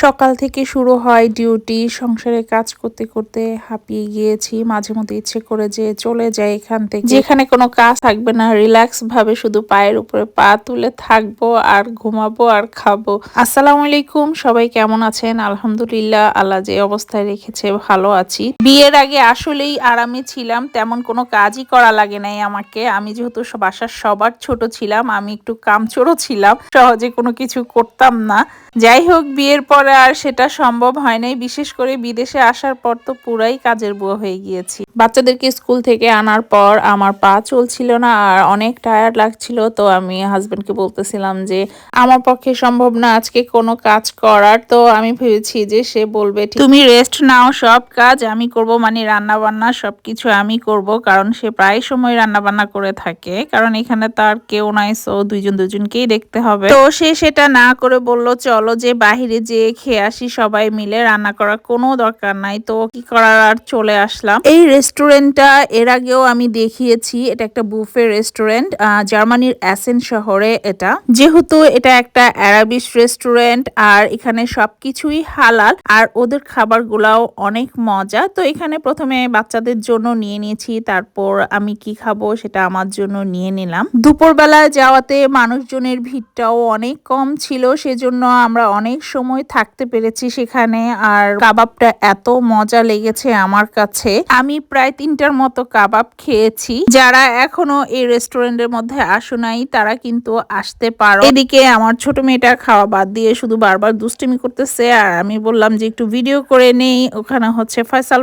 সকাল থেকে শুরু হয় ডিউটি, সংসারে কাজ করতে করতে হাঁপিয়ে গিয়েছি। মাঝে মধ্যে ইচ্ছে করে যে চলে যাই এখান থেকে, যেখানে কোনো কাজ থাকবে না, রিল্যাক্স ভাবে শুধু পায়ের উপরে পা তুলে থাকবো আর ঘুমাবো আর খাবো। আসসালামু আলাইকুম, সবাই কেমন আছেন? আলহামদুলিল্লাহ, আল্লাহ যে অবস্থায় রেখেছে ভালো আছি। বিয়ের আগে আসলেই আরামে ছিলাম, তেমন কোনো কাজই করা লাগে নাই আমাকে। আমি যেহেতু বাসার সবার ছোট ছিলাম, আমি একটু কামচোরও ছিলাম, সহজে কোনো কিছু করতাম না। যাই হোক, বিয়ের পরে আর সেটা সম্ভব হয় নাই। বিশেষ করে বিদেশে আসার পর তো পুরাই কাজের বুয়া হয়ে গিয়েছি। বাচ্চাদেরকে স্কুল থেকে আনার পর আমার পা চলছিল না আর অনেক টায়ার্ড লাগছিল। তো আমি হাজবেন্ডকে বলতেছিলাম যে আমার পক্ষে সম্ভব না আজকে কোনো কাজ করার। তো আমি ভেবেছি যে সে বলবে তুমি রেস্ট নাও, সব কাজ আমি করব, মানে রান্না বান্না সবকিছু আমি করব, কারণ সে প্রায় সময় রান্না বান্না করে থাকে, কারণ এখানে তার কেউ নাই, সো দুজনকেই দেখতে হবে। তো সে সেটা না করে বলল চলো যে বাহিরে যেয়ে খেয়ে আসি সবাই মিলে, রান্না করার কোনো দরকার নাই। তো কি করার, আর চলে আসলাম। এই রেস্টুরেন্টটা এর আগেও আমি দেখিয়েছি, এটা একটা বুফে রেস্টুরেন্ট, জার্মানির অ্যাসেন শহরে। এটা যেহেতু এটা একটা অ্যারাবিস রেস্টুরেন্ট আর এখানে সবকিছুই হালাল আর ওদের খাবারগুলাও অনেক মজা। তো এখানে প্রথমে বাচ্চাদের জন্য নিয়ে নিয়েছি, তারপর আমি কি খাবো সেটা আমার জন্য নিয়ে নিলাম। দুপুরবেলা যাওয়াতে মানুষজনের ভিড়টাও অনেক কম ছিল, সেজন্য আমরা অনেক সময় থাকতে পেরেছি সেখানে। আর কাবাবটা এত মজা লেগেছে আমার কাছে, আমি প্রায় 3টার মতো কাবাব খেয়েছি। যারা এখনো এই রেস্টুরেন্টের মধ্যে আসো নাই তারা কিন্তু আসতে পারো। এদিকে আমার ছোট মেয়েটা খাওয়া বাদ দিয়ে শুধু বারবার দুষ্টুমি করতেছে, আর আমি বললাম যে একটু ভিডিও করে নেই। ওখানে হচ্ছে ফয়সাল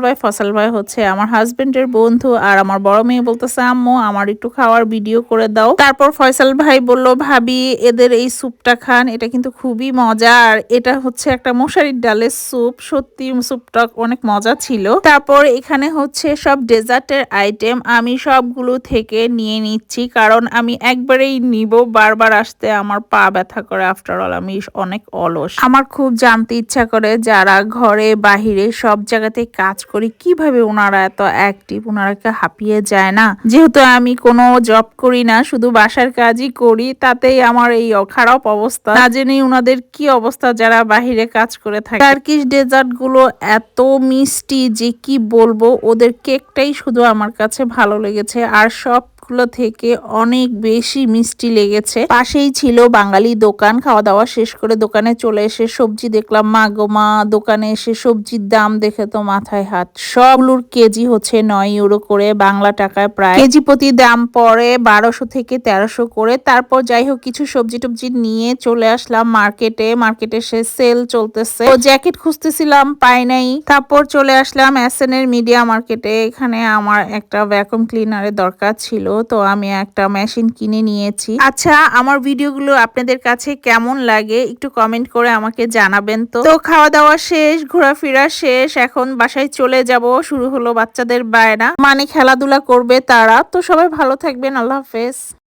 ভাই হচ্ছে আমার হাজবেন্ডের বন্ধু, আর আমার বড় মেয়ে বলতেছে আম্মু আমার একটু খাওয়ার ভিডিও করে দাও। তারপর ফয়সাল ভাই বলল ভাবি এদের এই স্যুপটা খান, এটা কিন্তু খুবই মজা। আর এটা হচ্ছে একটা মশারির ডালের স্যুপ, সত্যি স্যুপটা অনেক মজা ছিল। তারপর এখানে হচ্ছে সব ডেজার্টের আইটেম, আমি সবগুলো থেকে নিয়ে নিচ্ছি, কারণ আমি একবারেই নিব, বারবার আসতে আমার পা ব্যথা করে। আফটার অল আমি অনেক অলস। আমার খুব জানতে ইচ্ছা করে যারা ঘরে বাহিরে সব জায়গাতে কাজ করি কিভাবে ওনারা এত অ্যাক্টিভ, ওনারা কে হাঁপিয়ে যায় না। যেহেতু আমি কোনো জব করি না, শুধু বাসার কাজই করি, তাতেই আমার এই খারাপ অবস্থা। না জেনে ওনাদের কি অবস্থা যারা বাহিরে কাজ করে থাকে। টার্কিশ ডেজার্ট গুলো এত মিষ্টি যে কি বলবো, ওদের কেকটাই শুধু আমার কাছে ভালো লেগেছে, আর সব থেকে অনেক বেশি মিষ্টি লেগেছে। পাশেই ছিল বাঙালি দোকান। খাওয়া দাওয়া শেষ করে দোকানে চলে এসে সবজি দেখলাম, মা গো মা, দোকানে এসে সবজির দাম দেখে তো মাথায় হাত। সবগুলোর কেজি হচ্ছে 9 ইউরো করে, বাংলা টাকায় প্রায় কেজি প্রতি দাম পড়ে 1200 থেকে 1300 করে। তারপর যাই হোক কিছু সবজি টবজি নিয়ে চলে আসলাম মার্কেটে সে সেল চলতেছে। তো জ্যাকেট খুঁজতেছিলাম, পাই নাই। তারপর চলে আসলাম অ্যাসেনের মিডিয়া মার্কেটে। এখানে আমার একটা ভ্যাকুয়াম ক্লিনারের দরকার ছিল, তো আমি একটা মেশিন কিনে নিয়েছি। আচ্ছা, আমার ভিডিওগুলো আপনাদের কাছে কেমন লাগে একটু কমেন্ট করে আমাকে জানাবেন। তো খাওয়া দাওয়া শেষ, ঘোরাফেরা শেষ, এখন বাসায় চলে যাব। শুরু হলো বাচ্চাদের বায়না, মানে খেলাধুলা করবে তারা। তো সবাই ভালো থাকবেন, আল্লাহ হাফেজ।